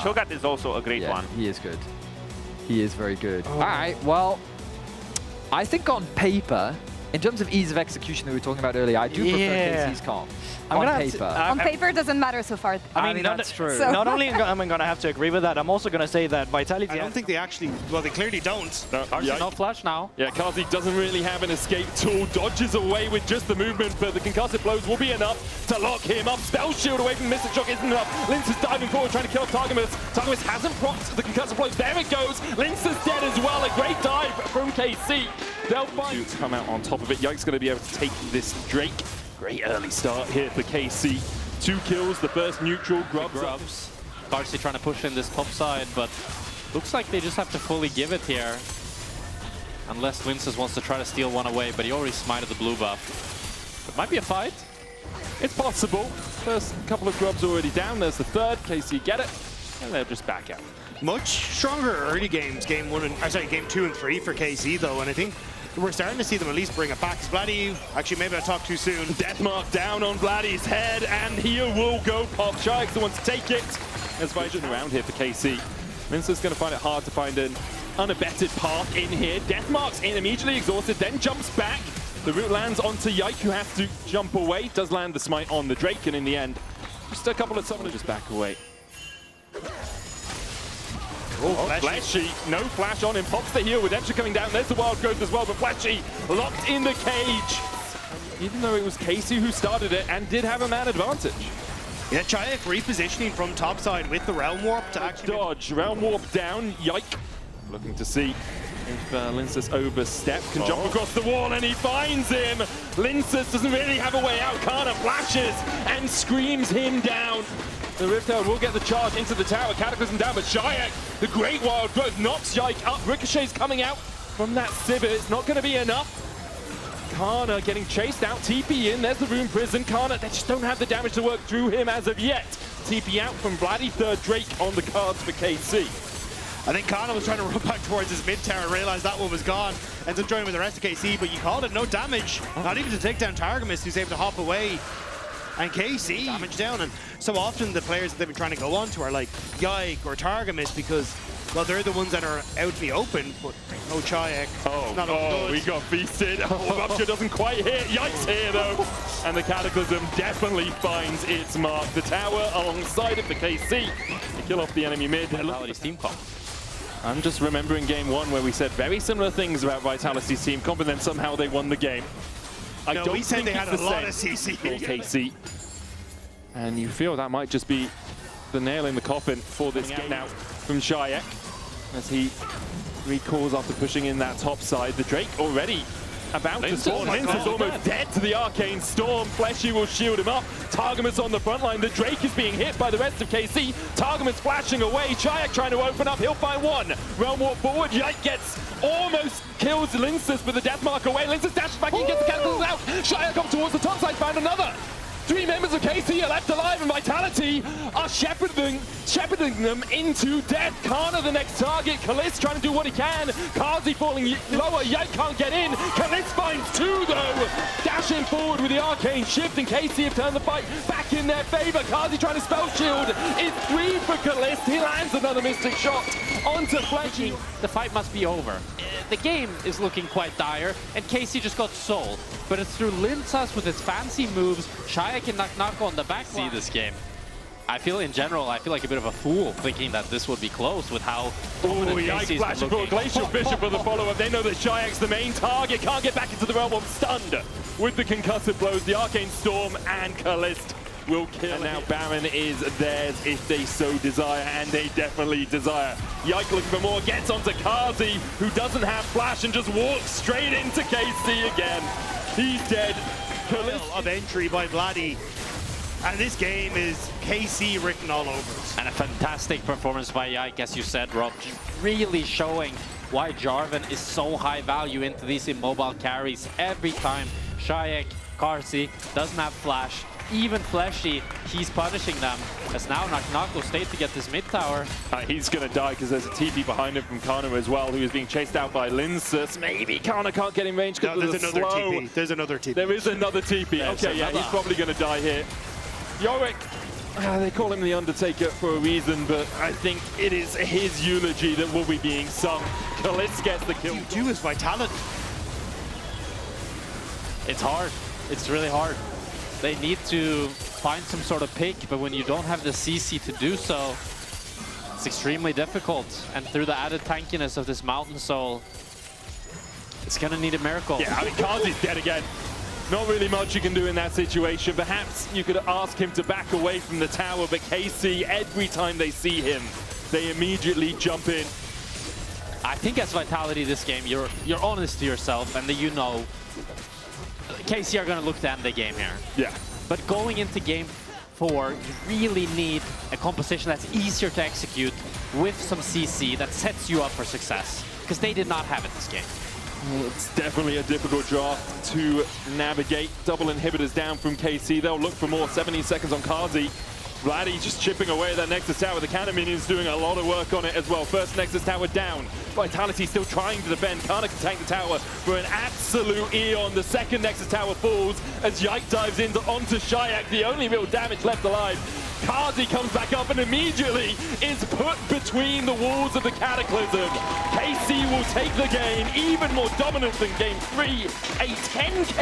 Cho'Gath is also a great one. He is good. He is very good. All right, well, I think on paper, in terms of ease of execution that we were talking about earlier, I do prefer KC's comp. On paper. On paper, it doesn't matter so far. I mean that's true. So not only am I going to have to agree with that, I'm also going to say that Vitality... I don't think they actually... Well, they clearly don't. No flash now. Yeah, Kazi doesn't really have an escape tool. Dodges away with just the movement, but the concussive blows will be enough to lock him up. Spell shield away from Mystic Shock isn't enough. Lince is diving forward, trying to kill Targamas. Targamas hasn't procced the concussive blows. There it goes. Lince is dead as well. A great dive from KC. They'll find to come out on top of it. Yike's going to be able to take this Drake. Great early start here for KC. 2 kills, the first neutral, grubs. Karsi trying to push in this top side, but looks like they just have to fully give it here. Unless Linces wants to try to steal one away, but he already smited the blue buff. It might be a fight. It's possible. First couple of grubs already down. There's the third. KC get it, and they'll just back out. Much stronger early games, game 2 and 3 for KC though, and I think we're starting to see them at least bring it back. Vladdy, actually maybe I talked too soon. Deathmark down on Vladdy's head, and here will go Pop. Shyek's the one to take it. There's Vision around here for KC. Minster's going to find it hard to find an unabetted path in here. Deathmark's in, immediately exhausted, then jumps back. The root lands onto Yike, who has to jump away. Does land the smite on the Drake, and in the end, just a couple of summoners just back away. Oh, Flashy, no flash on him, pops the heal, Redemption coming down, there's the wild growth as well, but Flashy locked in the cage. Even though it was Casey who started it and did have a man advantage. Yeah, Chayek repositioning from topside with the Realm Warp to actually... Dodge, Realm Warp down, Yike. Looking to see if Linces overstep, can jump across the wall, and he finds him. Linces doesn't really have a way out, Kana flashes and screams him down. The Rift Herald will get the charge into the tower, Cataclysm down, but Shyek, the great wild growth, knocks Yike up. Ricochet's coming out from that Sivir, it's not going to be enough. Kana getting chased out, TP in, there's the Rune Prison. Kana, they just don't have the damage to work through him as of yet. TP out from Vladdy, third Drake on the cards for KC. I think Kana was trying to run back towards his mid tower, realized that one was gone, ends up joining with the rest of KC, but you called it, no damage. Not even to take down Targamas, who's able to hop away. And KC damage down, and so often the players that they've been trying to go on to are like Yike or Targamas because, well, they're the ones that are out in the open, but no Chayek. We got feasted. Rupture doesn't quite hit. Yike's here though. And the Cataclysm definitely finds its mark. The tower alongside it for KC. To kill off the enemy mid. Vitality's team comp. I'm just remembering game 1 where we said very similar things about Vitality's team comp, and then somehow they won the game. No, we said they had a lot of CC. KC. And you feel that might just be the nail in the coffin for this game now from Shyek as he recalls after pushing in that top side. The Drake already about to spawn. Lince is almost dead to the Arcane Storm. Fleshy will shield him up. Targamas on the front line. The Drake is being hit by the rest of KC. Targamas flashing away. Shyek trying to open up. He'll find one. Realm Warp forward. Yike gets almost kills Linces with the death mark away. Linces dashes back in, gets the Cataclysm out. Shyek up towards the top side, found another. 3 members of KC are left alive, and Vitality are shepherding them into death. Kana the next target. Kalist trying to do what he can. Kazi falling lower. Yike can't get in. Kalist finds 2 though. Dashing forward with the arcane shift, and KC have turned the fight back in their favor. Kazi trying to spell shield. It's 3 for Kalist. He lands another Mystic Shot onto Flashy. The fight must be over. The game is looking quite dire, and KC just got sold. But it's through Linces with his fancy moves. Shyek and Knock on the back. See this game. I feel in general, I feel like a bit of a fool thinking that this would be close with how Yike flashing for Glacial Bishop for the follow-up. They know that Shyek's the main target. Can't get back into the realm. Stunned with the concussive blows. The Arcane Storm and Kalist will kill. And now Baron is theirs if they so desire, and they definitely desire. Yike looking for more, gets onto Kazi, who doesn't have flash and just walks straight into KC again. He's dead. Of entry by Vladdy. And this game is KC written all over it. And a fantastic performance by Yike, as you said, Rob. Really showing why Jarvan is so high value into these immobile carries every time. Shyek, Karsi doesn't have flash. Even Fleshy, he's punishing them. As now Knock will stay to get this mid tower. He's going to die because there's a TP behind him from Kana as well, who is being chased out by Linces. Maybe Kana can't get in range because there's another TP. There's another TP. There is another TP. Okay, yeah, he's probably going to die here. Yorick They call him the Undertaker for a reason, but I think it is his eulogy that will be being sung. KazaLoLLCShighlights gets the kill. You do is Vitality. It's hard. It's really hard. They need to find some sort of pick, but when you don't have the CC to do so, it's extremely difficult. And through the added tankiness of this Mountain Soul, it's gonna need a miracle. Yeah, I mean, Kazi's dead again. Not really much you can do in that situation. Perhaps you could ask him to back away from the tower, but KC, every time they see him, they immediately jump in. I think as Vitality this game, you're honest to yourself, and that you know KC are gonna look to end the game here. Yeah. But going into game 4, you really need a composition that's easier to execute with some CC that sets you up for success, because they did not have it this game. It's definitely a difficult draft to navigate. Double inhibitors down from KC. They'll look for more. 17 seconds on Kazi. Vladdy just chipping away at that Nexus Tower. The cannon minions doing a lot of work on it as well. First Nexus Tower down. Vitality still trying to defend. Kana can tank the tower for an absolute eon. The second Nexus Tower falls as Yike dives onto Shyak, the only real damage left alive. Kazi comes back up and immediately is put between the walls of the Cataclysm. KC will take the game, even more dominant than game 3. A 10K